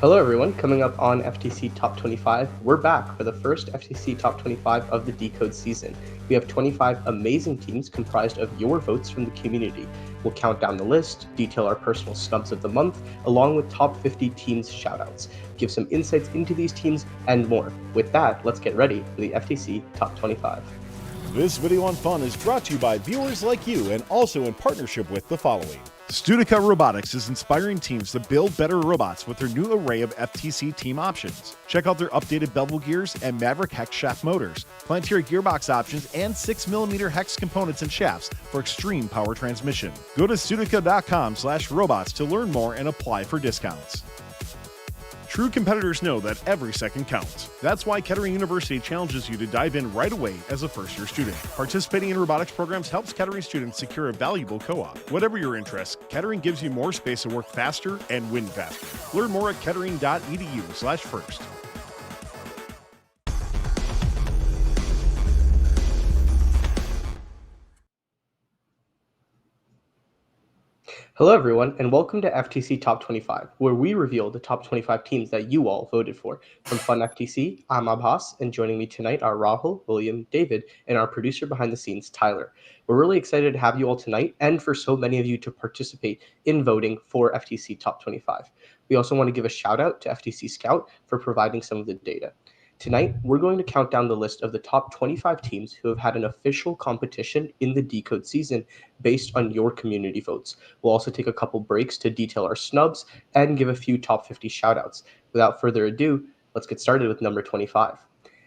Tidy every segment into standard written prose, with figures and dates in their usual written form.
Hello everyone, coming up on FTC Top 25, we're back for the first FTC Top 25 of the DECODE season. We have 25 amazing teams comprised of your votes from the community. We'll count down the list, detail our personal snubs of the month, along with top 50 teams shoutouts, give some insights into these teams, and more. With that, let's get ready for the FTC Top 25. This video on fun is brought to you by viewers like you and also in partnership with the following. Studica Robotics is inspiring teams to build better robots with their new array of FTC team options. Check out their updated bevel gears and Maverick hex shaft motors, planetary gearbox options, and 6mm hex components and shafts for extreme power transmission. Go to studica.com/robots to learn more and apply for discounts. True competitors know that every second counts. That's why Kettering University challenges you to dive in right away as a first-year student. Participating in robotics programs helps Kettering students secure a valuable co-op. Whatever your interest, Kettering gives you more space to work faster and win faster. Learn more at kettering.edu/first. Hello everyone, and welcome to FTC Top 25, where we reveal the top 25 teams that you all voted for. From Fun FTC, I'm Abbas, and joining me tonight are Rahul, William, David, and our producer behind the scenes, Tyler. We're really excited to have you all tonight, and for so many of you to participate in voting for FTC Top 25. We also want to give a shout out to FTC Scout for providing some of the data. Tonight, we're going to count down the list of the top 25 teams who have had an official competition in the DECODE season based on your community votes. We'll also take a couple breaks to detail our snubs and give a few top 50 shoutouts. Without further ado, let's get started with number 25.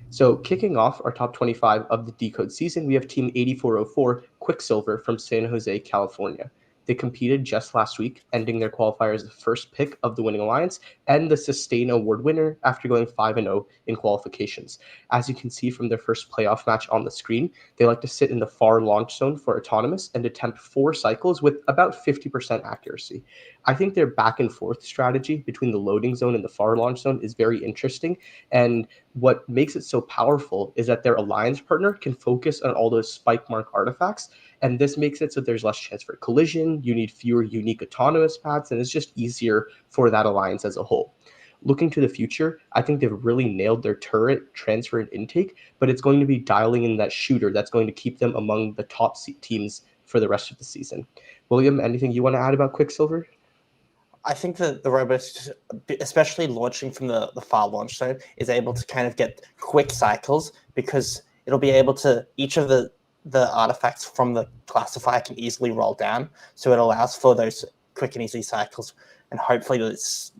So kicking off our top 25 of the DECODE season, we have Team 8404 Quixilver from San Jose, California. They competed just last week, ending their qualifier as the first pick of the winning alliance and the Sustain Award winner after going 5-0 in qualifications. As you can see from their first playoff match on the screen, they like to sit in the far launch zone for autonomous and attempt 4 cycles with about 50% accuracy. I think their back and forth strategy between the loading zone and the far launch zone is very interesting, and what makes it so powerful is that their alliance partner can focus on all those spike mark artifacts, and this makes it so there's less chance for collision, you need fewer unique autonomous paths, and it's just easier for that alliance as a whole. Looking to the future, I think they've really nailed their turret, transfer, and intake, but it's going to be dialing in that shooter that's going to keep them among the top teams for the rest of the season. William, anything you want to add about Quixilver? I think that the robots, especially launching from the far launch zone, is able to kind of get quick cycles because it'll be able to, each of the artifacts from the classifier can easily roll down. So it allows for those quick and easy cycles. And hopefully there's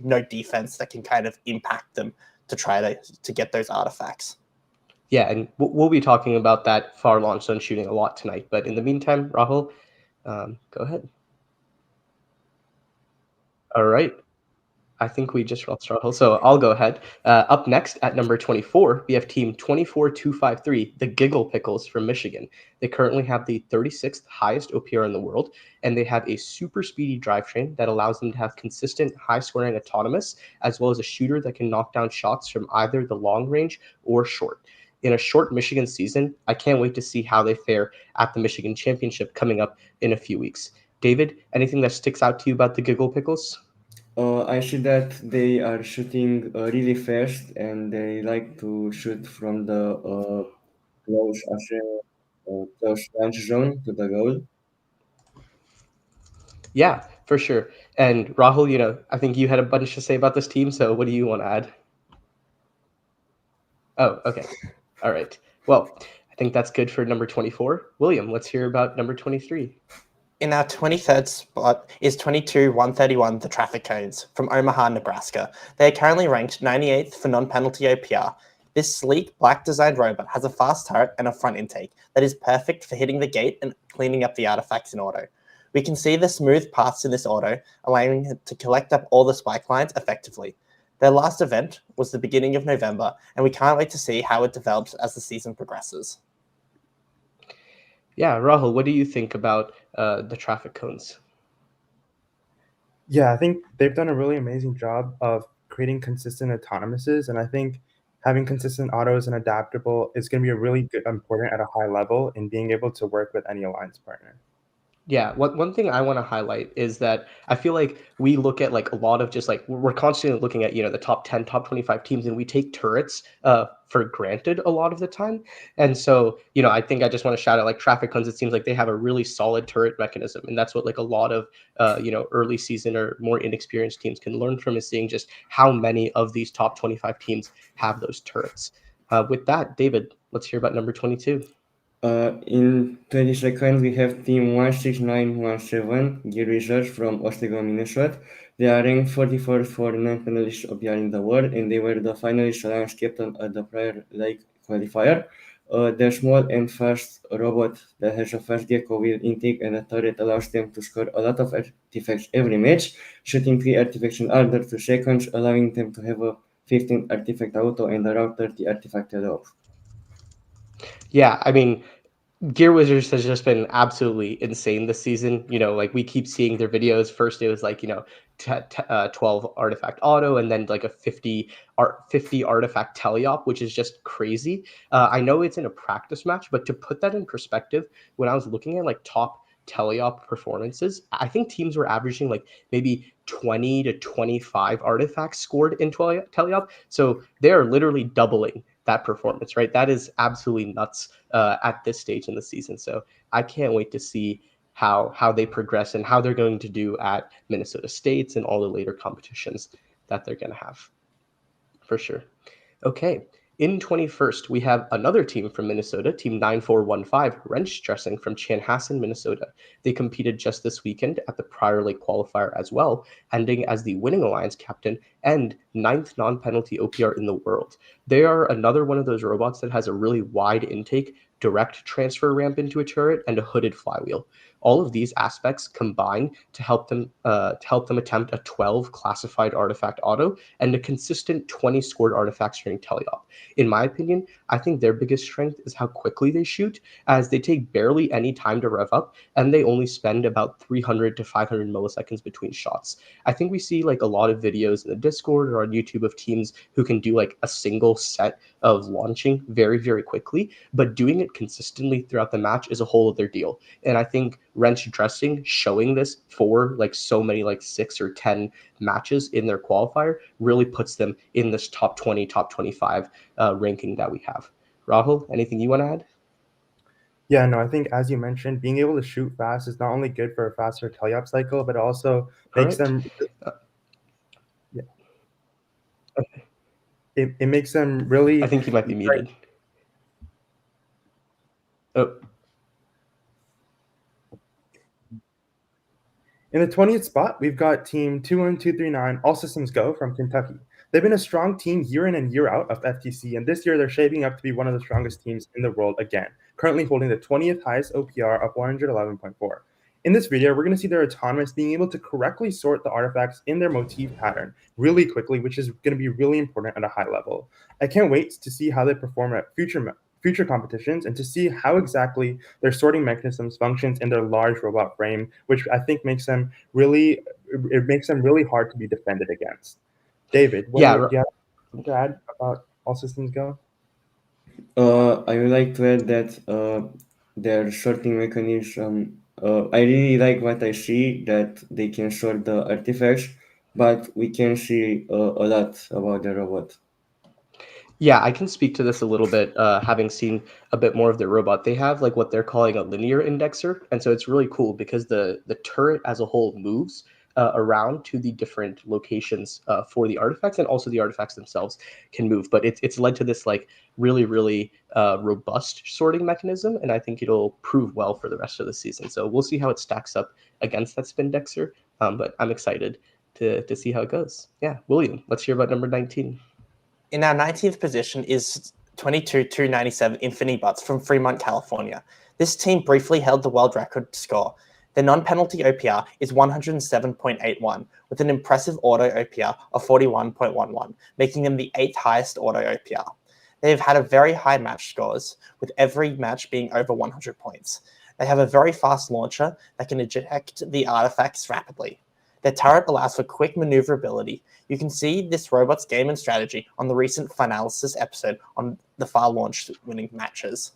no defense that can kind of impact them to try to get those artifacts. Yeah, and we'll be talking about that far launch zone shooting a lot tonight. But in the meantime, Rahul, go ahead. All right. I think we just lost Rahul, so I'll go ahead. Up next at number 24, we have team 24253, the Giggle Pickles from Michigan. They currently have the 36th highest OPR in the world, and they have a super speedy drivetrain that allows them to have consistent high-scoring autonomous, as well as a shooter that can knock down shots from either the long range or short. In a short Michigan season, I can't wait to see how they fare at the Michigan Championship coming up in a few weeks. David, anything that sticks out to you about the Giggle Pickles? I see that they are shooting really fast, and they like to shoot from the close range zone to the goal. Yeah, for sure. And Rahul, I think you had a bunch to say about this team, so what do you want to add? Oh, okay. All right. Well, I think that's good for number 24. William, let's hear about number 23. In our 23rd spot is 22131, the Traffic Cones, from Omaha, Nebraska. They are currently ranked 98th for non-penalty OPR. This sleek, black-designed robot has a fast turret and a front intake that is perfect for hitting the gate and cleaning up the artifacts in auto. We can see the smooth paths in this auto, allowing it to collect up all the spike lines effectively. Their last event was the beginning of November, and we can't wait to see how it develops as the season progresses. Yeah, Rahul, what do you think about the Traffic Cones? Yeah, I think they've done a really amazing job of creating consistent autonomouses, and I think having consistent autos and adaptable is going to be a really good important at a high level in being able to work with any alliance partner. Yeah, one thing I want to highlight is that I feel like we look at like a lot of just like we're constantly looking at the top 10, top 25 teams, and we take turrets for granted a lot of the time. And so I think I just want to shout out like Traffic Cones. It seems like they have a really solid turret mechanism, and that's what like a lot of early season or more inexperienced teams can learn from, is seeing just how many of these top 25 teams have those turrets. With that, David, let's hear about number 22. In 22nd, we have Team 16917, Gear Research from Oswego, Minnesota. They are ranked 44th for non-finalist OPR in the world, and they were the finalist alliance captain at the prior lake qualifier. Their small and fast robot that has a fast gecko wheel intake and a turret allows them to score a lot of artifacts every match, shooting 3 artifacts in under 2 seconds, allowing them to have a 15 artifact auto and around 30 artifact off. Yeah, I mean, Gear Wizards has just been absolutely insane this season. Like we keep seeing their videos. First, it was like 12 artifact auto, and then like a 50 artifact teleop, which is just crazy. I know it's in a practice match, but to put that in perspective, when I was looking at like top teleop performances, I think teams were averaging like maybe 20 to 25 artifacts scored in teleop. So they are literally doubling that performance, right? That is absolutely nuts at this stage in the season. So I can't wait to see how they progress and how they're going to do at Minnesota States and all the later competitions that they're going to have, for sure. Okay. In 21st, we have another team from Minnesota, Team 9415, Wrench Dressing from Chanhassen, Minnesota. They competed just this weekend at the Prior Lake qualifier as well, ending as the winning alliance captain and 9th non-penalty OPR in the world. They are another one of those robots that has a really wide intake, direct transfer ramp into a turret, and a hooded flywheel. All of these aspects combine to help them attempt a 12 classified artifact auto and a consistent 20 scored artifacts during teleop. In my opinion, I think their biggest strength is how quickly they shoot, as they take barely any time to rev up, and they only spend about 300 to 500 milliseconds between shots. I think we see like a lot of videos in the Discord or on YouTube of teams who can do like a single set of launching very, very quickly, but doing it consistently throughout the match is a whole other deal. And I think Wrench Dressing showing this for like so many like 6 or 10 matches in their qualifier really puts them in this top 20, top 25 ranking that we have. Rahul, anything you want to add? Yeah, no, I think as you mentioned, being able to shoot fast is not only good for a faster teleop cycle, but also makes Correct. them yeah. It makes them really. I think he might be muted. Oh. In the 20th spot, we've got Team 21239, All Systems Go from Kentucky. They've been a strong team year in and year out of FTC, and this year they're shaping up to be one of the strongest teams in the world again, currently holding the 20th highest OPR of 111.4. In this video, we're going to see their autonomous being able to correctly sort the artifacts in their motif pattern really quickly, which is going to be really important at a high level. I can't wait to see how they perform at future competitions and to see how exactly their sorting mechanisms functions in their large robot frame, which I think makes them really hard to be defended against. David, do you have something to add about All Systems Go? I would like to add that their sorting mechanism, I really like what I see, that they can sort the artifacts, but we can see a lot about the robot. Yeah, I can speak to this a little bit, having seen a bit more of their robot. They have like what they're calling a linear indexer, and so it's really cool because the turret as a whole moves around to the different locations for the artifacts, and also the artifacts themselves can move. But it's led to this like really robust sorting mechanism, and I think it'll prove well for the rest of the season. So we'll see how it stacks up against that Spindexer, but I'm excited to see how it goes. Yeah, William, let's hear about number 19. In our 19th position is 22297 InfiniBots from Fremont, California. This team briefly held the world record score. Their non-penalty OPR is 107.81, with an impressive auto OPR of 41.11, making them the 8th highest auto OPR. They have had a very high match scores, with every match being over 100 points. They have a very fast launcher that can eject the artifacts rapidly. Their turret allows for quick maneuverability. You can see this robot's game and strategy on the recent Finalysis episode on the far launch winning matches.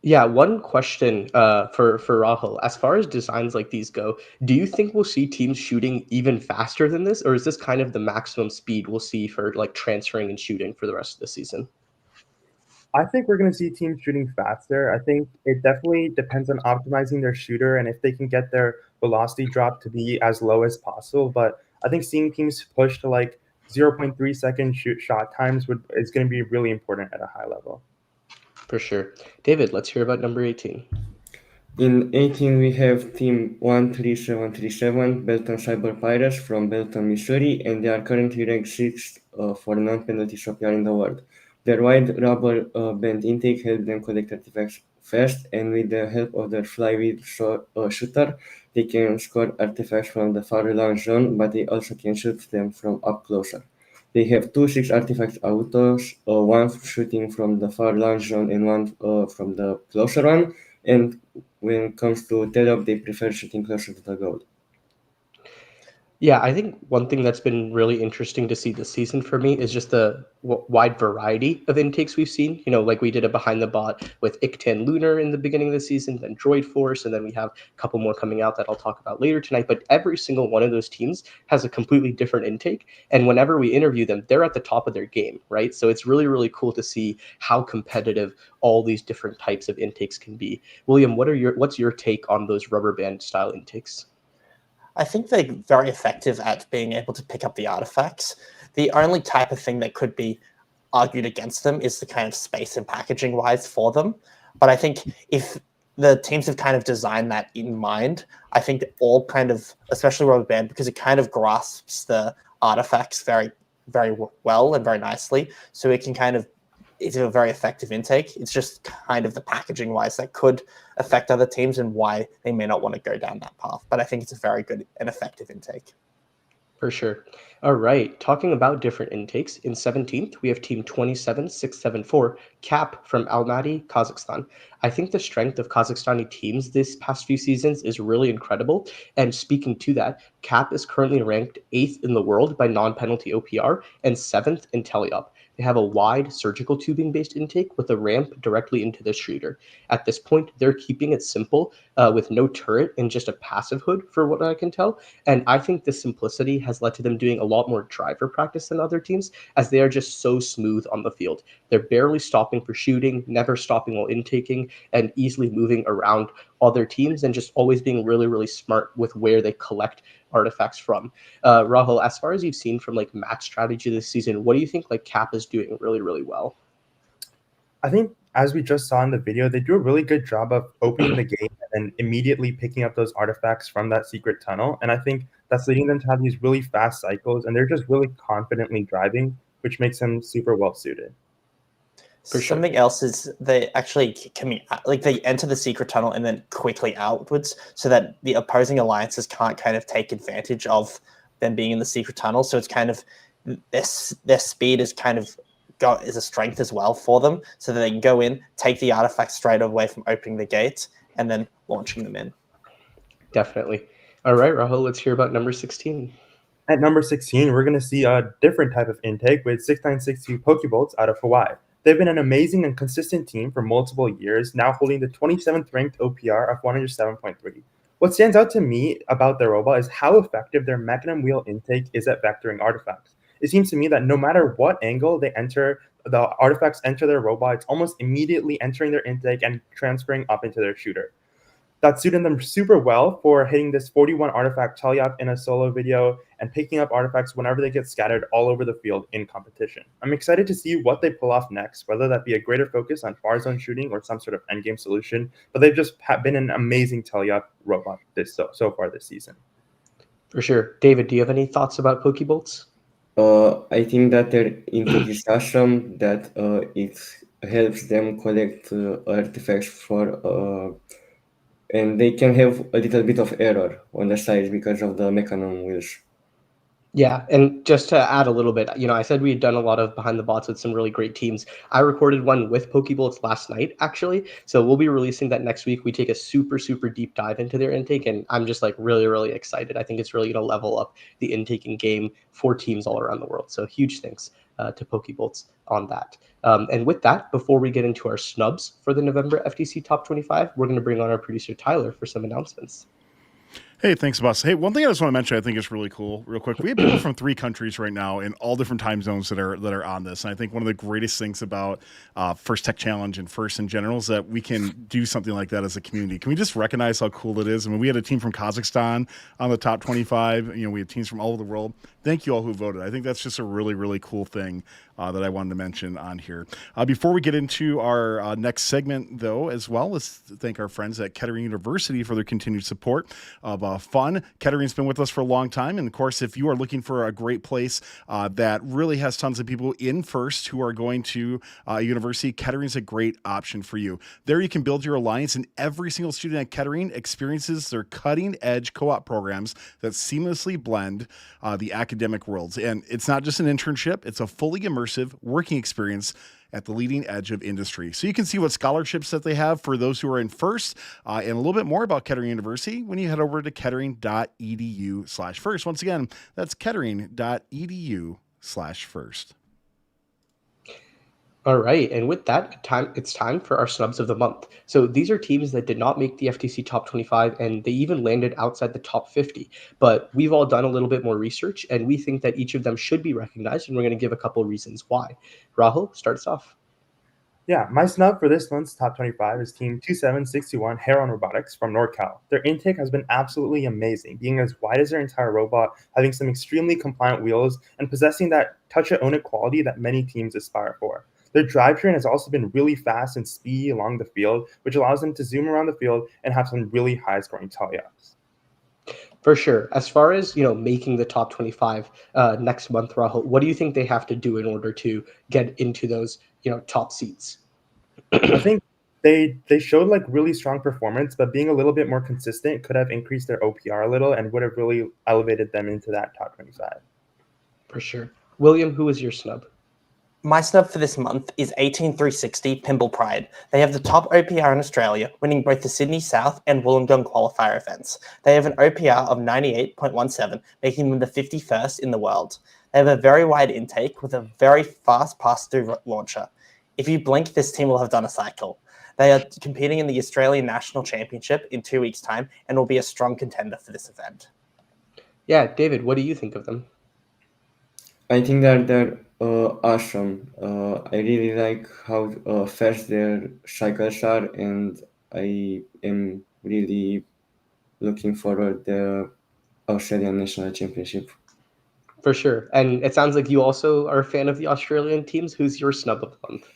Yeah, one question for Rahul. As far as designs like these go, do you think we'll see teams shooting even faster than this, or is this kind of the maximum speed we'll see for like transferring and shooting for the rest of the season? I think we're going to see teams shooting faster. I think it definitely depends on optimizing their shooter and if they can get their velocity drop to be as low as possible. But I think seeing teams push to like 0.3 second shoot shot times is going to be really important at a high level. For sure. David, let's hear about number 18. In 18, we have Team 13737, Belton Cyber Pirates from Belton, Missouri, and they are currently ranked 6th for non-penalty shopyard in the world. Their wide rubber band intake helps them collect artifacts fast, and with the help of their flywheel shooter, they can score artifacts from the far launch zone, but they also can shoot them from up closer. They have two 6 artifact autos, one shooting from the far launch zone and one from the closer one. And when it comes to tele-op, they prefer shooting closer to the goal. Yeah, I think one thing that's been really interesting to see this season for me is just the wide variety of intakes we've seen. You know, like we did a behind the bot with ITKAN Lunar in the beginning of the season, then Droid Force, and then we have a couple more coming out that I'll talk about later tonight. But every single one of those teams has a completely different intake. And whenever we interview them, they're at the top of their game, right? So it's really, really cool to see how competitive all these different types of intakes can be. William, what's your take on those rubber band style intakes? I think they're very effective at being able to pick up the artifacts. The only type of thing that could be argued against them is the kind of space and packaging wise for them. But I think if the teams have kind of designed that in mind, I think all kind of, especially rubber band, because it kind of grasps the artifacts very, very well and very nicely. So it can kind of, it's a very effective intake. It's just kind of the packaging wise that could affect other teams and why they may not want to go down that path. But I think it's a very good and effective intake. For sure. All right. Talking about different intakes, in 17th, we have team 27674, Cap from Almaty, Kazakhstan. I think the strength of Kazakhstani teams this past few seasons is really incredible. And speaking to that, Cap is currently ranked 8th in the world by non-penalty OPR and 7th in teleop. They have a wide surgical tubing based intake with a ramp directly into the shooter. At this point, they're keeping it simple with no turret and just a passive hood, for what I can tell. And I think this simplicity has led to them doing a lot more driver practice than other teams, as they are just so smooth on the field. They're barely stopping for shooting, never stopping while intaking, and easily moving around other teams, and just always being really, really smart with where they collect artifacts from. Rahul, as far as you've seen from like match strategy this season, what do you think like Cap is doing really, really well? I think, as we just saw in the video, they do a really good job of opening the game and then immediately picking up those artifacts from that secret tunnel. And I think that's leading them to have these really fast cycles, and they're just really confidently driving, which makes them super well suited. Something else is they actually like they enter the secret tunnel and then quickly outwards, so that the opposing alliances can't kind of take advantage of them being in the secret tunnel. So it's kind of their speed is kind of is a strength as well for them, so that they can go in, take the artifacts straight away from opening the gates, and then launching them in. Definitely. All right, Rahul, let's hear about number 16. At number 16, we're going to see a different type of intake with 6962 Pokébolts out of Hawaii. They've been an amazing and consistent team for multiple years, now holding the 27th ranked OPR of 107.3. What stands out to me about their robot is how effective their mechanism wheel intake is at vectoring artifacts. It seems to me that no matter what angle they enter, the artifacts enter their robot, it's almost immediately entering their intake and transferring up into their shooter. That suited them super well for hitting this 41 artifact teleop in a solo video and picking up artifacts whenever they get scattered all over the field in competition. I'm excited to see what they pull off next, whether that be a greater focus on far zone shooting or some sort of endgame solution, but they've just been an amazing teleop robot so far this season. For sure. David, do you have any thoughts about Pokebolts? I think that their intake is awesome, that it helps them collect artifacts for and they can have a little bit of error on the sides because of the mechanism wheels. Yeah, and just to add a little bit, you know, I said we had done a lot of behind the bots with some really great teams. I recorded one with Pokebolts last night, actually. So we'll be releasing that next week. We take a super, super deep dive into their intake, and I'm just like really, really excited. I think it's really going to level up the intaking game for teams all around the world. So huge thanks to Pokébolts on that. And with that, before we get into our snubs for the November FTC Top 25, we're going to bring on our producer Tyler for some announcements. Hey, thanks, boss. Hey, one thing I just want to mention, I think is really cool, real quick. We have people from 3 countries right now in all different time zones that are on this. And I think one of the greatest things about First Tech Challenge and First in general is that we can do something like that as a community. Can we just recognize how cool it is? I mean, we had a team from Kazakhstan on the top 25. We had teams from all over the world. Thank you all who voted. I think that's just a really, really cool thing that I wanted to mention on here. Before we get into our next segment, though, as well, let's thank our friends at Kettering University for their continued support of fun. Kettering's been with us for a long time. And of course, if you are looking for a great place that really has tons of people in first who are going to university, Kettering's a great option for you. There you can build your alliance, and every single student at Kettering experiences their cutting edge co-op programs that seamlessly blend the academic worlds. And it's not just an internship, it's a fully immersive working experience at the leading edge of industry. So you can see what scholarships that they have for those who are in first and a little bit more about Kettering University when you head over to kettering.edu/first. Once again, that's kettering.edu/first. All right, and with that, it's time for our snubs of the month. So these are teams that did not make the FTC Top 25, and they even landed outside the top 50. But we've all done a little bit more research, and we think that each of them should be recognized, and we're going to give a couple of reasons why. Rahul, start us off. Yeah, my snub for this month's top 25 is Team 2761 Heron Robotics from NorCal. Their intake has been absolutely amazing, being as wide as their entire robot, having some extremely compliant wheels, and possessing that touch-it-own-it quality that many teams aspire for. Their drivetrain has also been really fast and speedy along the field, which allows them to zoom around the field and have some really high-scoring teleups. For sure. As far as, making the top 25 next month, Rahul, what do you think they have to do in order to get into those, top seats? I think they showed like really strong performance, but being a little bit more consistent could have increased their OPR a little and would have really elevated them into that top 25. For sure. William, who is your snub? My snub for this month is 18360 Pimble Pride. They have the top OPR in Australia, winning both the Sydney South and Wollongong qualifier events. They have an OPR of 98.17, making them the 51st in the world. They have a very wide intake with a very fast pass-through launcher. If you blink, this team will have done a cycle. They are competing in the Australian National Championship in 2 weeks' time and will be a strong contender for this event. Yeah, David, what do you think of them? I think that they're awesome. I really like how fast their cycles are, and I am really looking forward to the Australian National Championship. For sure. And it sounds like you also are a fan of the Australian teams. Who's your snub of the month?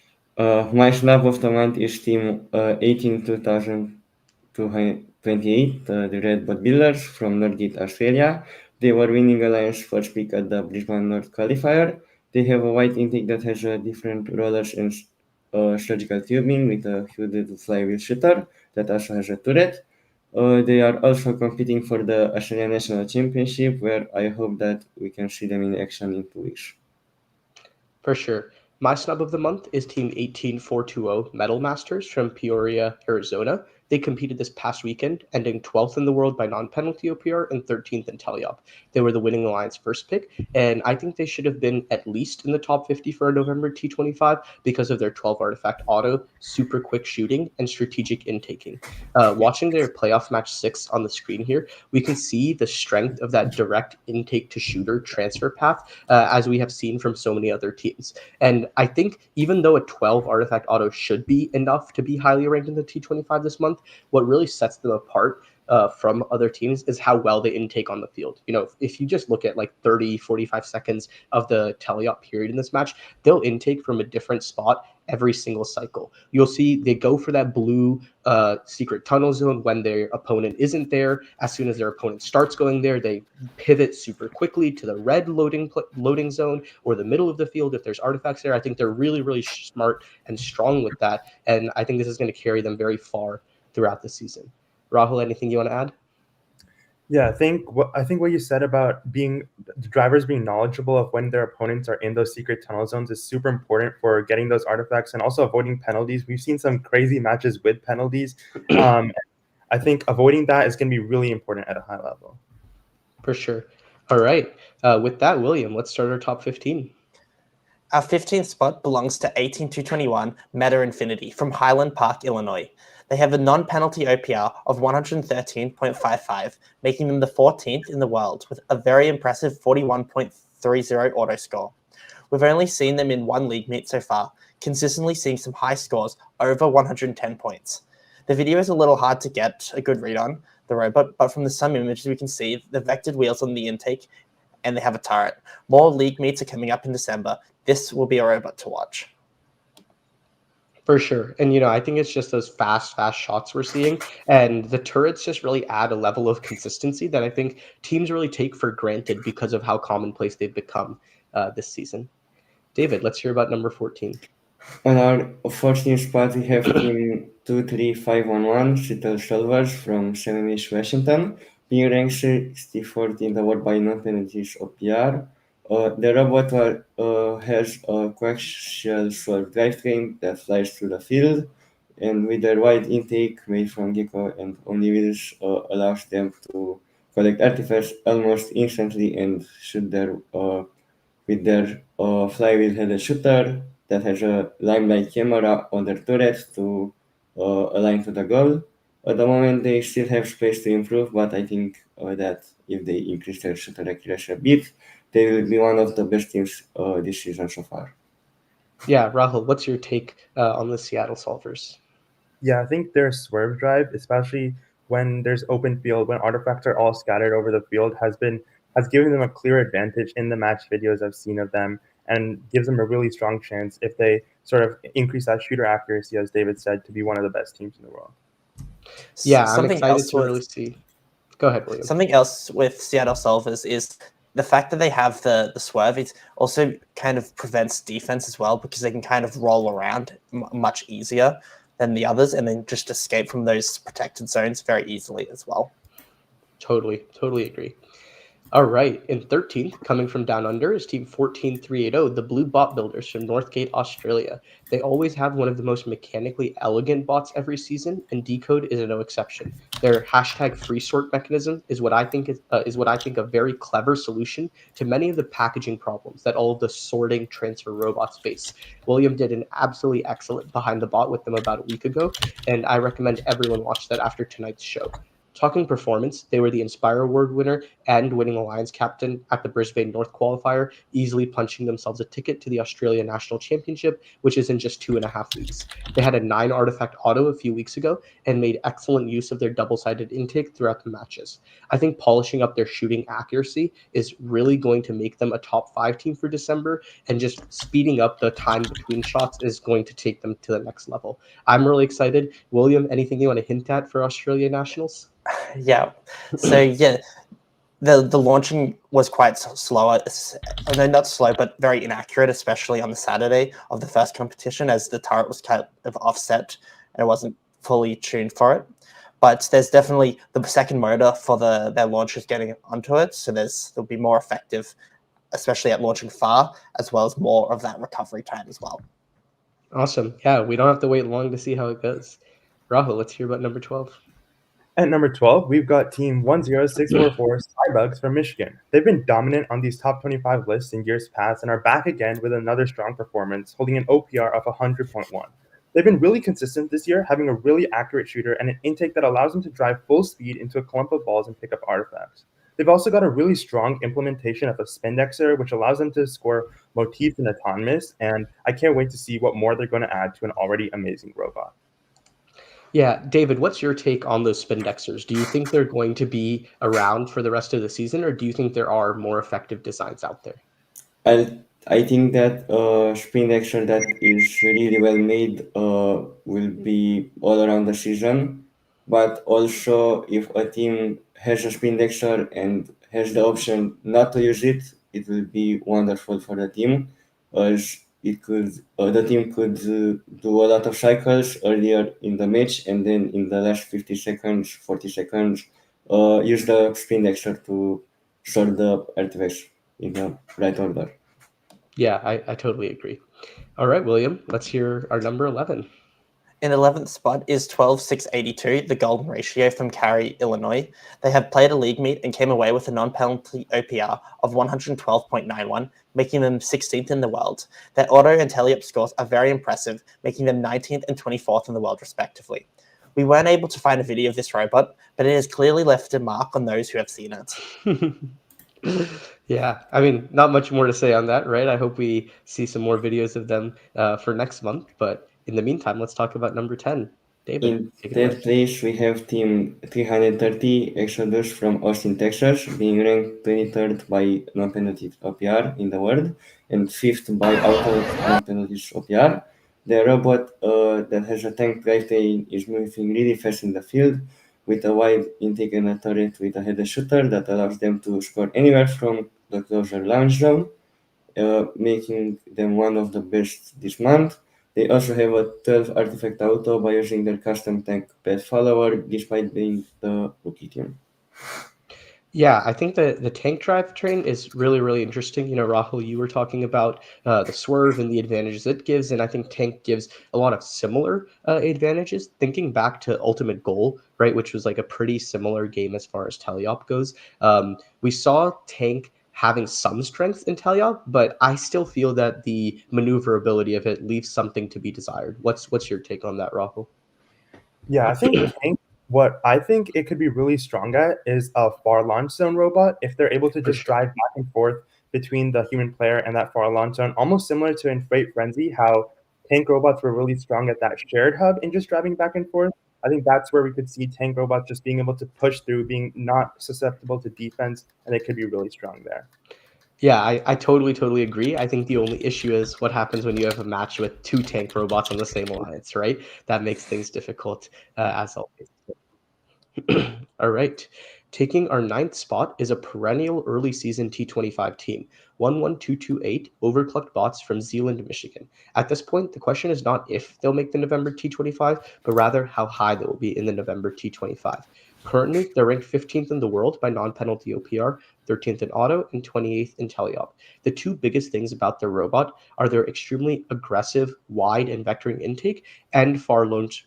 My snub of the month is Team 18,228, the Red BotBuilders from Northeast Australia. They were winning Alliance first pick at the Brisbane North qualifier. They have a wide intake that has different rollers and surgical tubing with a hooded flywheel shooter that also has a turret. They are also competing for the Australian National Championship, where I hope that we can see them in action in 2 weeks. For sure. My snub of the month is Team 18420 Metal Masters from Peoria, Arizona. They competed this past weekend, ending 12th in the world by non-penalty OPR and 13th in teleup. They were the winning alliance first pick, and I think they should have been at least in the top 50 for a November T25 because of their 12 artifact auto, super quick shooting, and strategic intaking. Watching their playoff match 6 on the screen here, we can see the strength of that direct intake to shooter transfer path, as we have seen from so many other teams. And I think even though a 12 artifact auto should be enough to be highly ranked in the T25 this month, what really sets them apart from other teams is how well they intake on the field. If you just look at like 30, 45 seconds of the teleup period in this match, they'll intake from a different spot every single cycle. You'll see they go for that blue secret tunnel zone when their opponent isn't there. As soon as their opponent starts going there, they pivot super quickly to the red loading zone or the middle of the field if there's artifacts there. I think they're really, really smart and strong with that, and I think this is going to carry them very far throughout the season. Rahul, anything you want to add? Yeah, I think what you said about the drivers being knowledgeable of when their opponents are in those secret tunnel zones is super important for getting those artifacts and also avoiding penalties. We've seen some crazy matches with penalties. I think avoiding that is going to be really important at a high level. For sure. All right. With that, William, let's start our top 15. Our 15th spot belongs to 18221 Meta Infinity from Highland Park, Illinois. They have a non-penalty OPR of 113.55, making them the 14th in the world with a very impressive 41.30 auto score. We've only seen them in one league meet so far, consistently seeing some high scores over 110 points. The video is a little hard to get a good read on the robot, but from the some images we can see the vectored wheels on the intake and they have a turret. More league meets are coming up in December. This will be a robot to watch. For sure. And, I think it's just those fast shots we're seeing. And the turrets just really add a level of consistency that I think teams really take for granted because of how commonplace they've become this season. David, let's hear about number 14. On our 14th spot, we have Team 23511 Seattle Solvers from Sammamish, Washington, being ranked 64th in the world by non-penalties OPR. The robot has a Quixilver drivetrain that flies through the field, and with their wide intake made from gecko and omniwheels allows them to collect artifacts almost instantly and shoot with their flywheel-headed shooter that has a limelight camera on their turret to align to the goal. At the moment, they still have space to improve, but I think that if they increase their shooter accuracy a bit, they will be one of the best teams this season so far. Yeah, Rahul, what's your take on the Seattle Solvers? Yeah, I think their swerve drive, especially when there's open field, when artifacts are all scattered over the field, has given them a clear advantage in the match videos I've seen of them, and gives them a really strong chance if they sort of increase that shooter accuracy, as David said, to be one of the best teams in the world. Yeah, I'm excited to really see. Go ahead, William. Something else with Seattle Solvers is the fact that they have the swerve. It also kind of prevents defense as well because they can kind of roll around much easier than the others and then just escape from those protected zones very easily as well. Totally agree. All right, in 13th, coming from down under, is Team 14380, the Blue BotBuilders from Northgate, Australia. They always have one of the most mechanically elegant bots every season, and DECODE is no exception. Their hashtag free sort mechanism is what I think a very clever solution to many of the packaging problems that all of the sorting transfer robots face. William did an absolutely excellent behind the bot with them about a week ago, and I recommend everyone watch that after tonight's show. Talking performance, they were the Inspire Award winner and winning Alliance captain at the Brisbane North qualifier, easily punching themselves a ticket to the Australian National Championship, which is in just 2.5 weeks. They had a 9 artifact auto a few weeks ago and made excellent use of their double-sided intake throughout the matches. I think polishing up their shooting accuracy is really going to make them a top 5 team for December, and just speeding up the time between shots is going to take them to the next level. I'm really excited. William, anything you want to hint at for Australia Nationals? Yeah. So yeah, the launching was quite slower. No, not slow, but very inaccurate, especially on the Saturday of the first competition, as the turret was kind of offset and it wasn't fully tuned for it. But there's definitely the second motor for their launchers getting onto it, so they'll be more effective, especially at launching far, as well as more of that recovery time as well. Awesome. Yeah, we don't have to wait long to see how it goes. Rahul, let's hear about number 12. At number 12, we've got Team 10644 CyBugs from Michigan. They've been dominant on these top 25 lists in years past and are back again with another strong performance, holding an OPR of 100.1. They've been really consistent this year, having a really accurate shooter and an intake that allows them to drive full speed into a clump of balls and pick up artifacts. They've also got a really strong implementation of a spindexer, which allows them to score motifs and autonomous, and I can't wait to see what more they're going to add to an already amazing robot. Yeah, David, what's your take on those spindexers? Do you think they're going to be around for the rest of the season, or do you think there are more effective designs out there? I think that spindexer that is really well made will be all around the season. But also, if a team has a spindexer and has the option not to use it, it will be wonderful for the team, as the team could do a lot of cycles earlier in the match, and then in the last 50 seconds, 40 seconds, use the spindexer to sort the artifacts in the right order. Yeah, I totally agree. All right, William, let's hear our number 11. In 11th spot is 12,682, the golden ratio from Cary, Illinois. They have played a league meet and came away with a non-penalty OPR of 112.91, making them 16th in the world. Their auto and tele-up scores are very impressive, making them 19th and 24th in the world respectively. We weren't able to find a video of this robot, but it has clearly left a mark on those who have seen it. Yeah, I mean, not much more to say on that, right? I hope we see some more videos of them for next month. But in the meantime, let's talk about number 10. David, In take it away. 10th place, we have Team 330 Exodus from Austin, Texas, being ranked 23rd by non-penalty OPR in the world and 5th by auto non-penalty OPR. The robot that has a tank drivetrain is moving really fast in the field with a wide intake and a turret with a header shooter that allows them to score anywhere from the closer launch zone, making them one of the best this month. They also have a 12 artifact auto by using their custom tank pet follower, despite being the rookie team. Yeah, I think the tank drivetrain is really, really interesting. You know, Rahul, you were talking about the swerve and the advantages it gives, and I think tank gives a lot of similar advantages. Thinking back to Ultimate Goal, right, which was like a pretty similar game as far as teleop goes, we saw tank having some strength in teleop, but I still feel that the maneuverability of it leaves something to be desired. What's your take on that, Rahul? Yeah, I think tank. What I think it could be really strong at is a far launch zone robot. If they're able to For just sure. drive back and forth between the human player and that far launch zone, almost similar to in Freight Frenzy, how tank robots were really strong at that shared hub and just driving back and forth. I think that's where we could see tank robots just being able to push through, being not susceptible to defense, and it could be really strong there. Yeah, I totally agree. I think the only issue is what happens when you have a match with two tank robots on the same alliance, right? That makes things difficult, as always. All right. Taking our 9th spot is a perennial early season T25 team, 11228 Overclucked Bots from Zeeland, Michigan. At this point, the question is not if they'll make the November T25, but rather how high they will be in the November T25. Currently, they're ranked 15th in the world by non-penalty OPR, 13th in auto, and 28th in teleop. The two biggest things about their robot are their extremely aggressive, wide, and vectoring intake, and far launch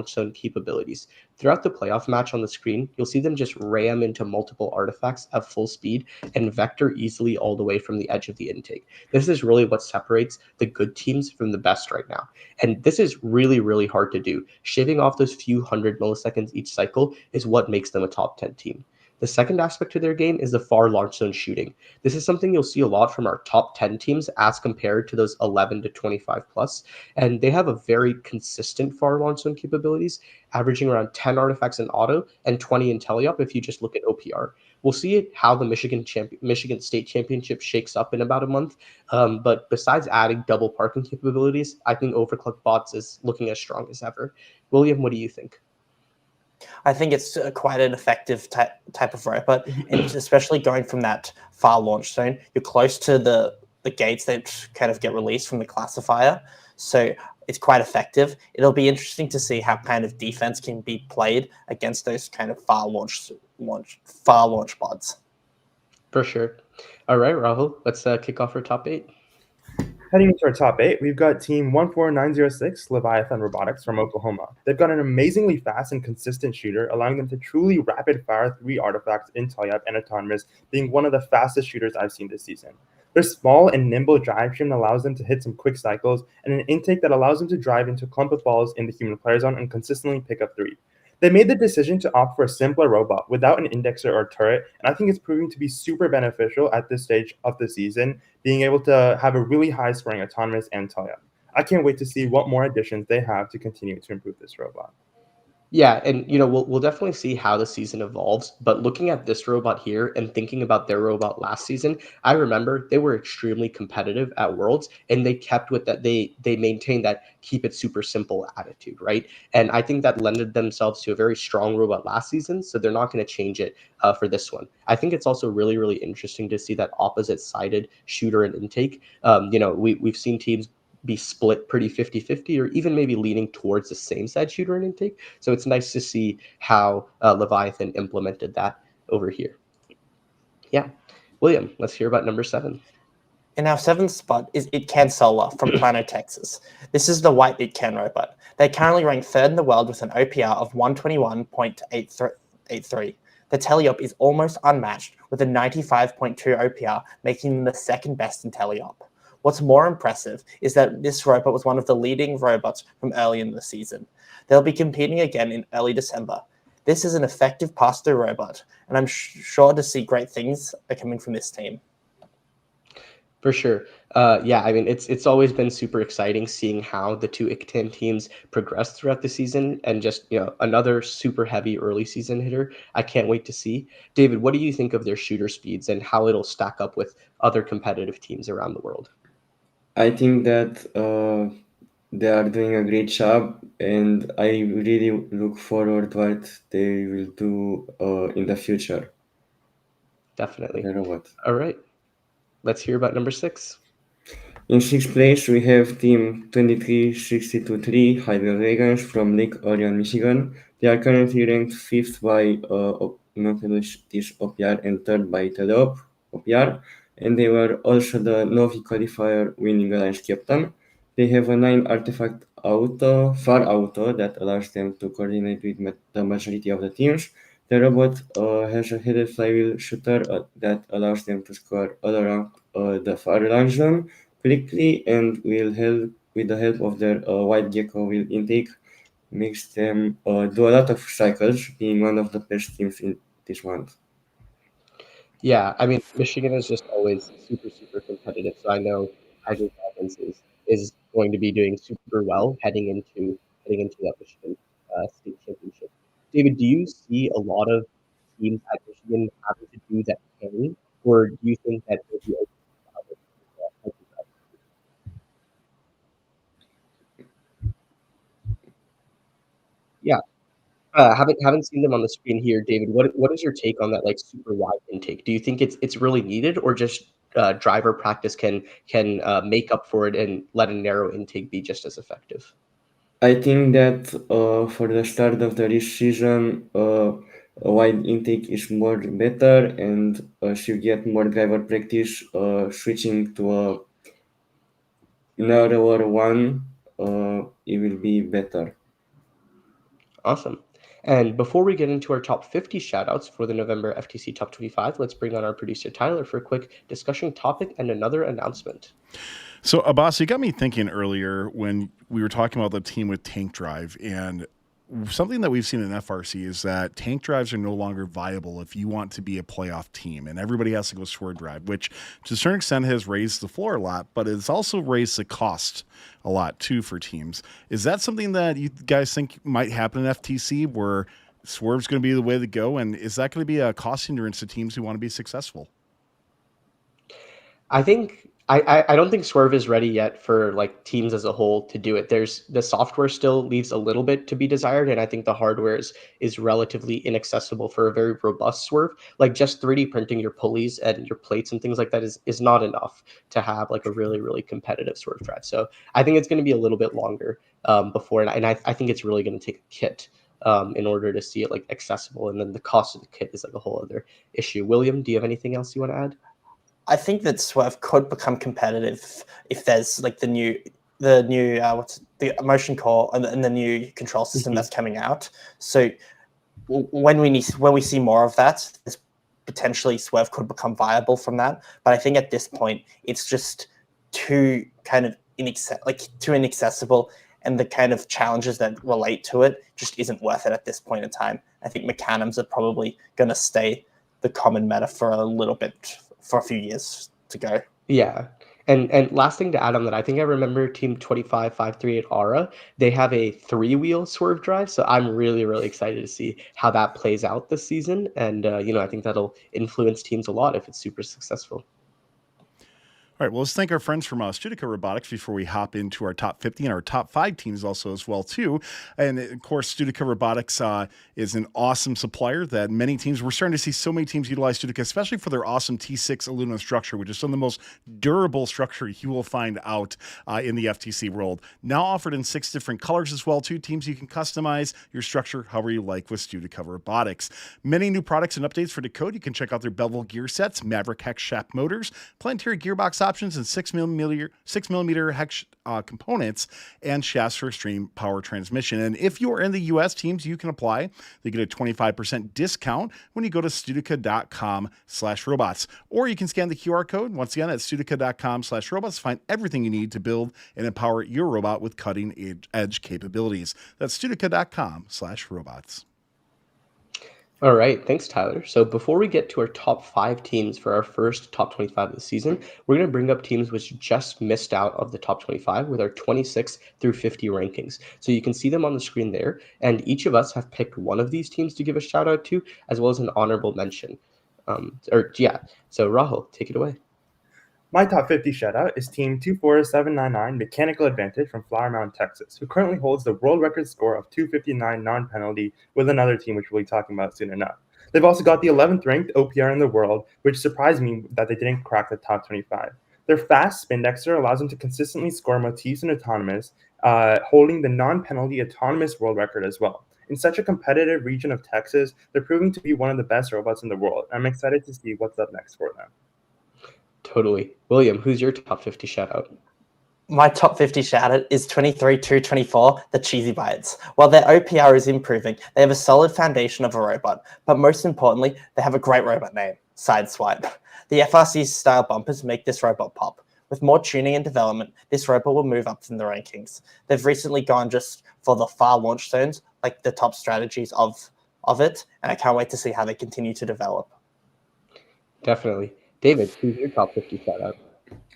zone capabilities. Throughout the playoff match on the screen, you'll see them just ram into multiple artifacts at full speed and vector easily all the way from the edge of the intake. This is really what separates the good teams from the best right now. And this is really, really hard to do. Shaving off those few hundred milliseconds each cycle is what makes them a top 10 team. The second aspect to their game is the far launch zone shooting. This is something you'll see a lot from our top 10 teams as compared to those 11 to 25 plus. And they have a very consistent far launch zone capabilities, averaging around 10 artifacts in auto and 20 in teleop if you just look at OPR. We'll see how the Michigan State Championship shakes up in about a month. But besides adding double parking capabilities, I think Overclucked Bots is looking as strong as ever. William, what do you think? I think it's quite an effective type of robot, and especially going from that far launch zone, you're close to the gates that kind of get released from the classifier, so it's quite effective. It'll be interesting to see how kind of defense can be played against those kind of far launch bots. For sure. All right, Rahul, let's kick off our top 8. Heading into our top 8, we've got Team 14906 Leviathan Robotics from Oklahoma. They've got an amazingly fast and consistent shooter, allowing them to truly rapid-fire 3 artifacts in teleop and autonomous, being one of the fastest shooters I've seen this season. Their small and nimble drivetrain allows them to hit some quick cycles, and an intake that allows them to drive into a clump of balls in the human player zone and consistently pick up 3. They made the decision to opt for a simpler robot without an indexer or turret, and I think it's proving to be super beneficial at this stage of the season, being able to have a really high scoring autonomous and teleop. I can't wait to see what more additions they have to continue to improve this robot. Yeah, and you know we'll definitely see how the season evolves. But looking at this robot here and thinking about their robot last season, I remember they were extremely competitive at Worlds, and they kept with that. They maintained that keep it super simple attitude, right? And I think that lended themselves to a very strong robot last season. So they're not going to change it for this one. I think it's also really interesting to see that opposite sided shooter and intake. You know, we've seen teams be split pretty 50-50 or even maybe leaning towards the same side shooter and intake. So it's nice to see how Leviathan implemented that over here. Yeah. William, let's hear about number 7. In our 7th spot is ITKAN Solar from Plano, Texas. This is the white ITKAN robot. They currently rank 3rd in the world with an OPR of 121.83. The teleop is almost unmatched with a 95.2 OPR, making them the 2nd best in teleop. What's more impressive is that this robot was one of the leading robots from early in the season. They'll be competing again in early December. This is an effective pass-through robot, and I'm sure to see great things are coming from this team. For sure. Yeah, I mean, it's always been super exciting seeing how the two ITKAN teams progress throughout the season, and just, another super heavy early season hitter. I can't wait to see. David, what do you think of their shooter speeds and how it'll stack up with other competitive teams around the world? I think that they are doing a great job, and I really look forward what they will do in the future. Definitely. The robot. All right. Let's hear about number 6. In 6th place, we have Team 23623 Hydra Dragons from Lake Orion, Michigan. They are currently ranked 5th by non-this OPR and 3rd by teleop OPR, and they were also the Novi qualifier winning alliance captain. They have a 9 artifact far auto that allows them to coordinate with the majority of the teams. The robot has a headed flywheel shooter that allows them to score all around the far range zone quickly, and will help with the help of their white gecko wheel intake, makes them do a lot of cycles, being one of the best teams in this month. Yeah, I mean, Michigan is just always super, super competitive. So I know Hydra Dragons is going to be doing super well heading into that Michigan state championship. David, do you see a lot of teams at Michigan having to do that thing, or do you think that they'll be open to other Hydra Dragons? Yeah, haven't seen them on the screen here, David. What is your take on that, like, super wide intake? Do you think it's really needed, or just driver practice can make up for it and let a narrow intake be just as effective? I think that for the start of the race season, a wide intake is more better, and as you get more driver practice, switching to a narrower one, it will be better. Awesome. And before we get into our top 50 shoutouts for the November FTC Top 25, let's bring on our producer Tyler for a quick discussion topic and another announcement. So, Abbas, you got me thinking earlier when we were talking about the team with tank drive, and something that we've seen in FRC is that tank drives are no longer viable if you want to be a playoff team, and everybody has to go Swerve drive, which to a certain extent has raised the floor a lot, but it's also raised the cost a lot too for teams. Is that something that you guys think might happen in FTC, where Swerve's going to be the way to go, and is that going to be a cost hindrance to teams who want to be successful? I think I don't think Swerve is ready yet for, like, teams as a whole to do it. There's the software still leaves a little bit to be desired, and I think the hardware is relatively inaccessible for a very robust Swerve. Like, just 3D printing your pulleys and your plates and things like that is not enough to have, like, a really, really competitive Swerve drive. So I think it's going to be a little bit longer before, and I think it's really going to take a kit in order to see it, like, accessible, and then the cost of the kit is, like, a whole other issue. William, do you have anything else you want to add? I think that Swerve could become competitive if there's like the new what's the motion core and the new control system that's coming out. So when we see more of that, potentially Swerve could become viable from that. But I think at this point it's just too kind of too inaccessible, and the kind of challenges that relate to it just isn't worth it at this point in time. I think mechanisms are probably going to stay the common meta for a little bit, for a few years to go. Yeah. And last thing to add on that, I think I remember Team 25538 Aura, they have a 3-wheel Swerve drive, so I'm really, really excited to see how that plays out this season. And, I think that'll influence teams a lot if it's super successful. All right, well, let's thank our friends from Studica Robotics before we hop into our top 50 and our top 5 teams also as well, too. And, of course, Studica Robotics is an awesome supplier that many teams, we're starting to see so many teams utilize Studica, especially for their awesome T6 aluminum structure, which is some of the most durable structure you will find out in the FTC world. Now offered in 6 different colors as well, too. Teams, you can customize your structure however you like with Studica Robotics. Many new products and updates for DECODE. You can check out their bevel gear sets, Maverick Hex Shaft motors, Planetary gearbox options and 6mm hex components and shafts for extreme power transmission. And if you're in the US teams, you can apply. They get a 25% discount when you go to Studica.com/robots. Or you can scan the QR code. Once again, at Studica.com/robots. Find everything you need to build and empower your robot with cutting edge capabilities. That's Studica.com/robots. All right, thanks, Tyler. So before we get to our top 5 teams for our first top 25 of the season, we're going to bring up teams which just missed out of the top 25 with our 26 through 50 rankings. So you can see them on the screen there, and each of us have picked one of these teams to give a shout out to, as well as an honorable mention. So Rahul, take it away. My top 50 shutout is Team 24799 Mechanical Advantage from Flower Mound, Texas, who currently holds the world record score of 259 non-penalty with another team which we'll be talking about soon enough. They've also got the 11th ranked OPR in the world, which surprised me that they didn't crack the top 25. Their fast spindexter allows them to consistently score motifs and autonomous, holding the non-penalty autonomous world record as well. In such a competitive region of Texas, they're proving to be one of the best robots in the world. I'm excited to see what's up next for them. Totally. William, who's your top 50 shout out? My top 50 shoutout is 23-224, the Cheesy Bites. While their OPR is improving, they have a solid foundation of a robot, but most importantly, they have a great robot name, Sideswipe. The FRC style bumpers make this robot pop. With more tuning and development, this robot will move up in the rankings. They've recently gone just for the far launch zones, like the top strategies of it, and I can't wait to see how they continue to develop. Definitely. David, who's your top 50 shout out?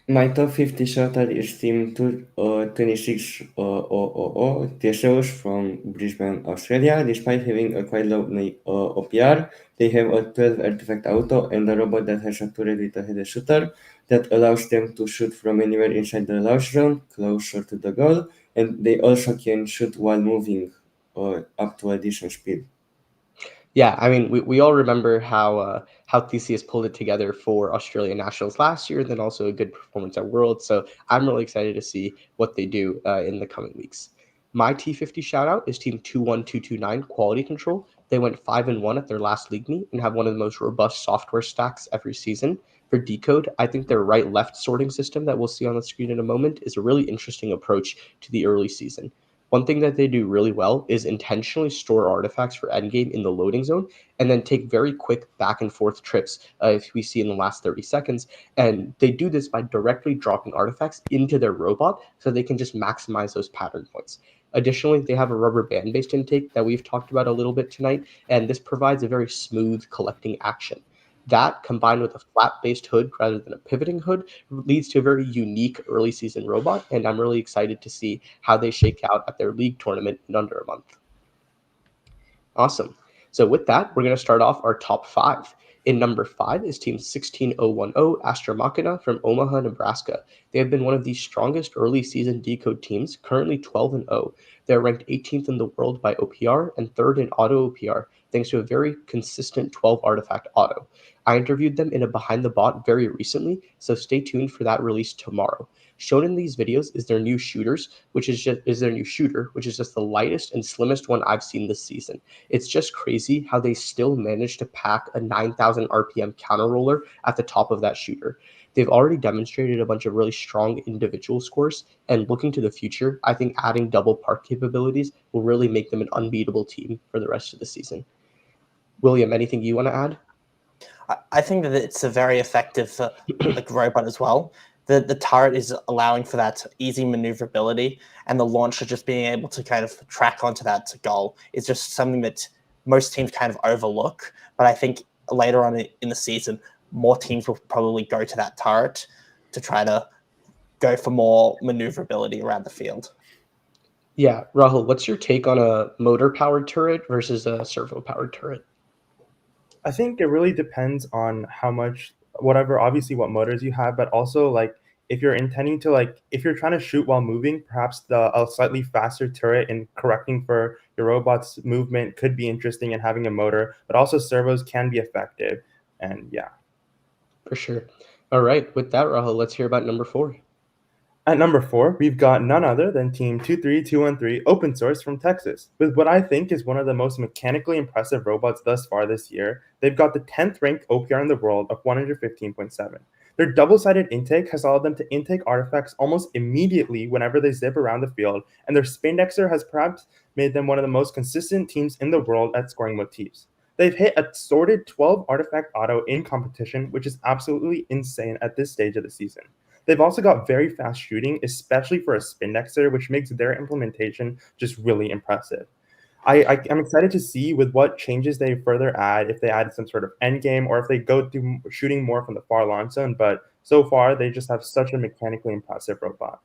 My top 50 shoutout is Team 2600 Theseus from Brisbane, Australia. Despite having a quite low OPR, they have a 12 artifact auto and a robot that has a turret with a header shooter that allows them to shoot from anywhere inside the launch zone, closer to the goal, and they also can shoot while moving up to a decent speed. Yeah, I mean, we all remember how Theseus pulled it together for Australian Nationals last year, then also a good performance at Worlds. So I'm really excited to see what they do in the coming weeks. My T50 shout out is Team 21229 Quality Control. They went 5-1 at their last league meet and have one of the most robust software stacks every season. For DECODE, I think their right-left sorting system that we'll see on the screen in a moment is a really interesting approach to the early season. One thing that they do really well is intentionally store artifacts for endgame in the loading zone and then take very quick back and forth trips, if we see in the last 30 seconds. And they do this by directly dropping artifacts into their robot so they can just maximize those pattern points. Additionally, they have a rubber band-based intake that we've talked about a little bit tonight, and this provides a very smooth collecting action. That, combined with a flat-based hood rather than a pivoting hood, leads to a very unique early season robot, and I'm really excited to see how they shake out at their league tournament in under a month. Awesome. So with that, we're going to start off our top 5. In number 5 is Team 16010 Astra Machina from Omaha, Nebraska. They have been one of the strongest early season DECODE teams, currently 12-0. They're ranked 18th in the world by OPR and 3rd in auto OPR, thanks to a very consistent 12 artifact auto. I interviewed them in a Behind the Bot very recently, so stay tuned for that release tomorrow. Shown in these videos is their new shooter, which is just the lightest and slimmest one I've seen this season. It's just crazy how they still managed to pack a 9,000 RPM counter roller at the top of that shooter. They've already demonstrated a bunch of really strong individual scores, and looking to the future, I think adding double park capabilities will really make them an unbeatable team for the rest of the season. William, anything you want to add? I think that it's a very effective robot as well. The turret is allowing for that easy maneuverability, and the launcher just being able to kind of track onto that goal is just something that most teams kind of overlook. But I think later on in the season, more teams will probably go to that turret to try to go for more maneuverability around the field. Yeah, Rahul, what's your take on a motor-powered turret versus a servo-powered turret? I think it really depends on how much, obviously what motors you have, but also like if you're intending to if you're trying to shoot while moving, perhaps a slightly faster turret and correcting for your robot's movement could be interesting in having a motor, but also servos can be effective. And yeah. For sure. All right, with that, Rahul, let's hear about number 4. At number 4, we've got none other than Team 23213 Open Source from Texas. With what I think is one of the most mechanically impressive robots thus far this year, they've got the 10th ranked OPR in the world of 115.7. Their double-sided intake has allowed them to intake artifacts almost immediately whenever they zip around the field, and their Spindexer has perhaps made them one of the most consistent teams in the world at scoring motifs. They've hit a sorted 12 artifact auto in competition, which is absolutely insane at this stage of the season. They've also got very fast shooting, especially for a Spindexer, which makes their implementation just really impressive. I'm excited to see with what changes they further add, if they add some sort of end game or if they go to shooting more from the far launch zone. But so far, they just have such a mechanically impressive robot.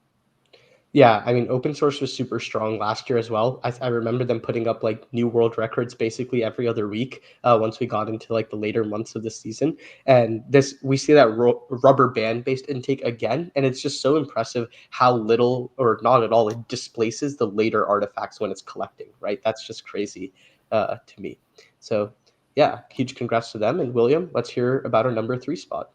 Yeah, I mean, open source was super strong last year as well. I remember them putting up like new world records basically every other week once we got into like the later months of the season. And this we see that rubber band based intake again, and it's just so impressive how little or not at all it displaces the later artifacts when it's collecting. Right, that's just crazy to me. So yeah, huge congrats to them. And William, let's hear about our number 3 spot.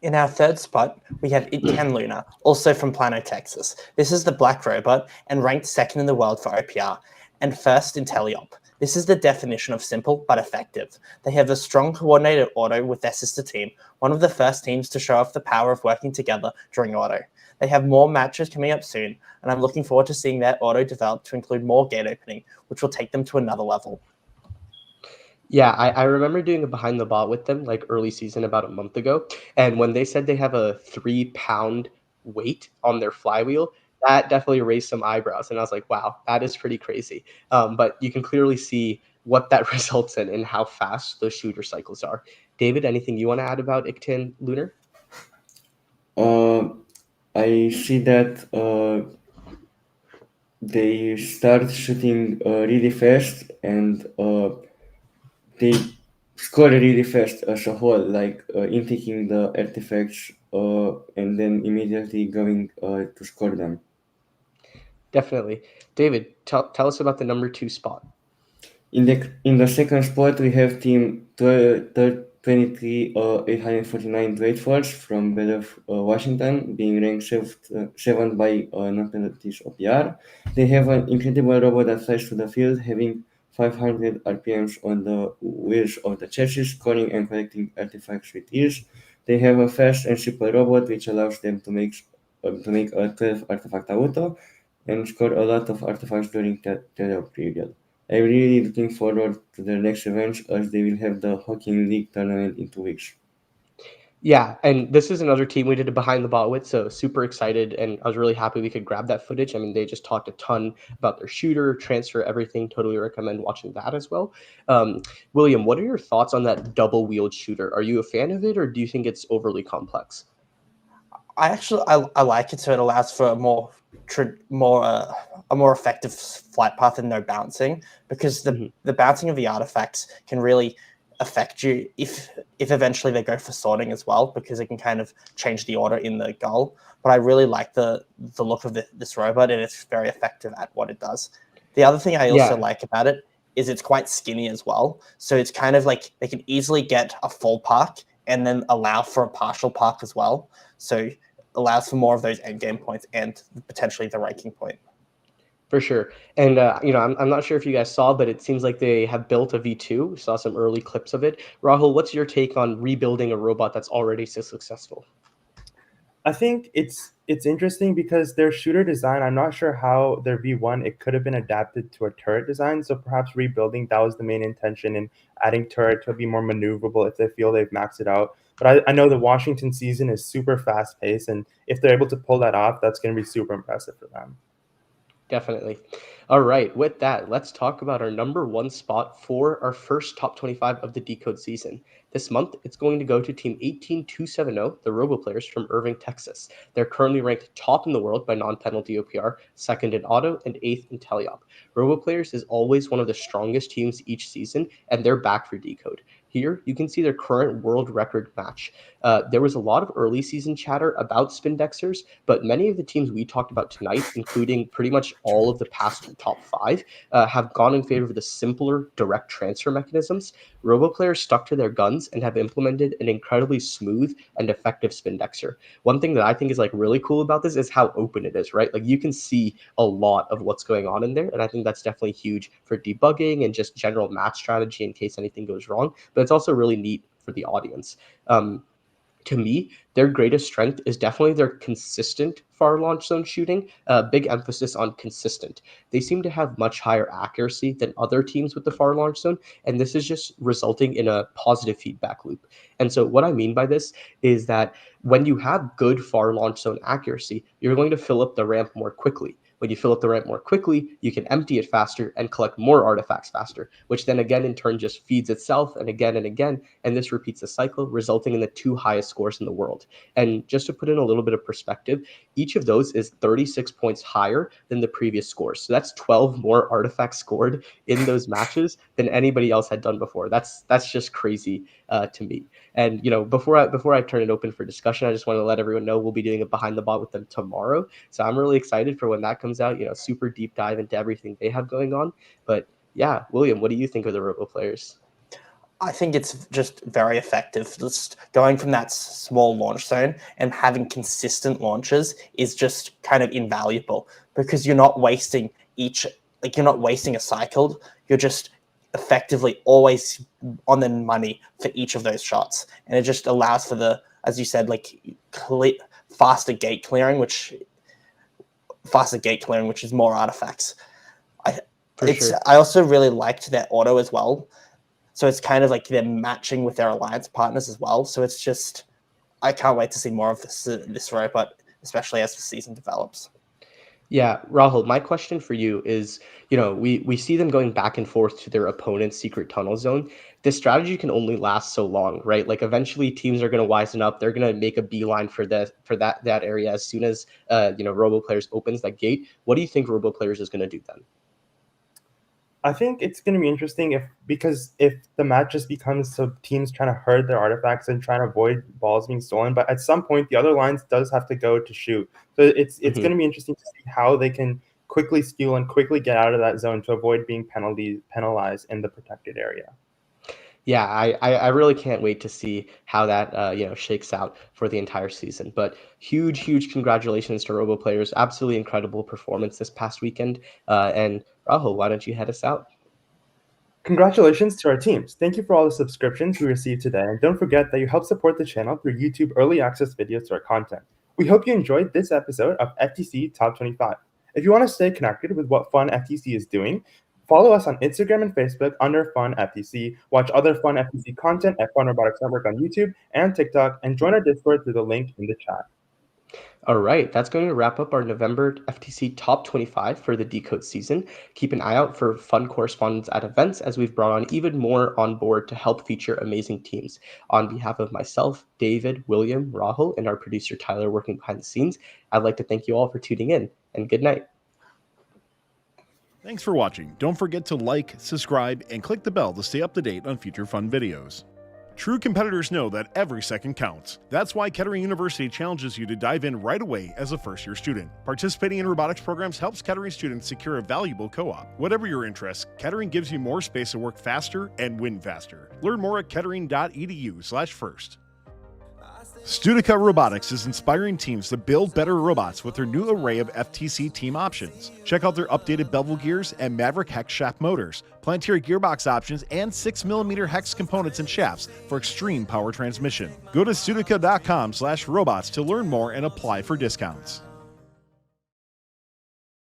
In our third spot, we have ITKAN Lunar, also from Plano, Texas. This is the black robot and ranked second in the world for OPR and first in teleop. This is the definition of simple but effective. They have a strong coordinated auto with their sister team, one of the first teams to show off the power of working together during auto. They have more matches coming up soon, and I'm looking forward to seeing their auto develop to include more gate opening, which will take them to another level. Yeah, I remember doing a behind the bot with them like early season about a month ago. And when they said they have a 3-pound weight on their flywheel, that definitely raised some eyebrows. And I was like, wow, that is pretty crazy. But you can clearly see what that results in and how fast those shooter cycles are. David, anything you want to add about ITKAN Lunar? I see that they start shooting really fast and they score really fast as a whole, like intaking the artifacts and then immediately going to score them. Definitely. David, tell us about the number 2 spot. In the second spot, we have team 23 849 Droid Force from Bell of Washington, being ranked 7th by non-penalties OPR. They have an incredible robot that flies to the field, having 500 RPMs on the wheels of the chassis, scoring and collecting artifacts with ease. They have a fast and simple robot, which allows them to make a 12 artifact auto and score a lot of artifacts during the teleop period. I'm really looking forward to their next events as they will have the Hockey League tournament in 2 weeks. Yeah, and this is another team we did a behind the bot with, so super excited, and I was really happy we could grab that footage. I mean, they just talked a ton about their shooter, transfer, everything. Totally recommend watching that as well. William, what are your thoughts on that double-wheeled shooter? Are you a fan of it, or do you think it's overly complex? I like it, so it allows for a more effective flight path and no bouncing, because the bouncing of the artifacts can really affect you if eventually they go for sorting as well, because it can kind of change the order in the goal. But I really like the look of this robot, and it's very effective at what it does. The other thing I also like about it is it's quite skinny as well, so it's kind of like they can easily get a full park and then allow for a partial park as well, so allows for more of those end game points and potentially the ranking point. For sure. And, I'm not sure if you guys saw, but it seems like they have built a V2. We saw some early clips of it. Rahul, what's your take on rebuilding a robot that's already so successful? I think it's interesting because their shooter design, I'm not sure how their V1, it could have been adapted to a turret design. So perhaps rebuilding, that was the main intention, in adding turret to be more maneuverable if they feel they've maxed it out. But I know the Washington season is super fast paced, and if they're able to pull that off, that's going to be super impressive for them. Definitely. All right. With that, let's talk about our number 1 spot for our first top 25 of the DECODE season. This month, it's going to go to Team 18270, the RoboPlayers from Irving, Texas. They're currently ranked top in the world by non-penalty OPR, second in auto, and 8th in teleop. RoboPlayers is always one of the strongest teams each season, and they're back for DECODE. Here, you can see their current world record match. There was a lot of early season chatter about Spindexers, but many of the teams we talked about tonight, including pretty much all of the past top 5, have gone in favor of the simpler direct transfer mechanisms. RoboPlayers stuck to their guns and have implemented an incredibly smooth and effective Spindexer. One thing that I think is like really cool about this is how open it is, right? Like you can see a lot of what's going on in there, and I think that's definitely huge for debugging and just general match strategy in case anything goes wrong. But it's also really neat for the audience. to me, their greatest strength is definitely their consistent far launch zone shooting, big emphasis on consistent. They seem to have much higher accuracy than other teams with the far launch zone, and this is just resulting in a positive feedback loop. And so what I mean by this is that when you have good far launch zone accuracy, you're going to fill up the ramp more quickly. When you fill up the ramp more quickly, you can empty it faster and collect more artifacts faster, which then again in turn just feeds itself and again, and this repeats the cycle, resulting in the 2 highest scores in the world. And just to put in a little bit of perspective, each of those is 36 points higher than the previous scores. So that's 12 more artifacts scored in those matches than anybody else had done before. That's just crazy to me. And before I turn it open for discussion, I just want to let everyone know we'll be doing a behind the bot with them tomorrow. So I'm really excited for when that comes out. Super deep dive into everything they have going on. But yeah, William, what do you think of the RoboPlayers? I think it's just very effective. Just going from that small launch zone and having consistent launches is just kind of invaluable, because you're not wasting you're not wasting a cycle. You're just effectively always on the money for each of those shots. And it just allows for as you said, faster gate clearing, which is more artifacts. I also really liked their auto as well. So it's kind of like they're matching with their alliance partners as well. So it's just, I can't wait to see more of this robot, especially as the season develops. Yeah, Rahul, my question for you is, we see them going back and forth to their opponent's secret tunnel zone. This strategy can only last so long, right? Like eventually teams are going to wisen up. They're going to make a beeline for that area as soon as RoboPlayers opens that gate. What do you think RoboPlayers is going to do then? I think it's going to be interesting because if the match just becomes so teams trying to herd their artifacts and trying to avoid balls being stolen, but at some point the other lines does have to go to shoot. So it's going to be interesting to see how they can quickly skew and quickly get out of that zone to avoid being penalized in the protected area. Yeah, I really can't wait to see how that shakes out for the entire season. But huge congratulations to RoboPlayers. Absolutely incredible performance this past weekend. And Rahul, why don't you head us out? Congratulations to our teams. Thank you for all the subscriptions we received today. And don't forget that you help support the channel through YouTube early access videos to our content. We hope you enjoyed this episode of FTC Top 25. If you want to stay connected with what fun FTC is doing, follow us on Instagram and Facebook under Fun FTC, watch other Fun FTC content at Fun Robotics Network on YouTube and TikTok, and join our Discord through the link in the chat. All right, that's going to wrap up our November FTC Top 25 for the DECODE season. Keep an eye out for fun correspondence at events, as we've brought on even more on board to help feature amazing teams. On behalf of myself, David, William, Rahul, and our producer Tyler working behind the scenes, I'd like to thank you all for tuning in, and good night. Thanks for watching. Don't forget to like, subscribe, and click the bell to stay up to date on future fun videos. True competitors know that every second counts. That's why Kettering University challenges you to dive in right away as a first-year student. Participating in robotics programs helps Kettering students secure a valuable co-op. Whatever your interests, Kettering gives you more space to work faster and win faster. Learn more at kettering.edu/first. Studica Robotics is inspiring teams to build better robots with their new array of FTC team options. Check out their updated bevel gears and Maverick hex shaft motors, Planetary gearbox options, and 6mm hex components and shafts for extreme power transmission. Go to Studica.com/robots to learn more and apply for discounts.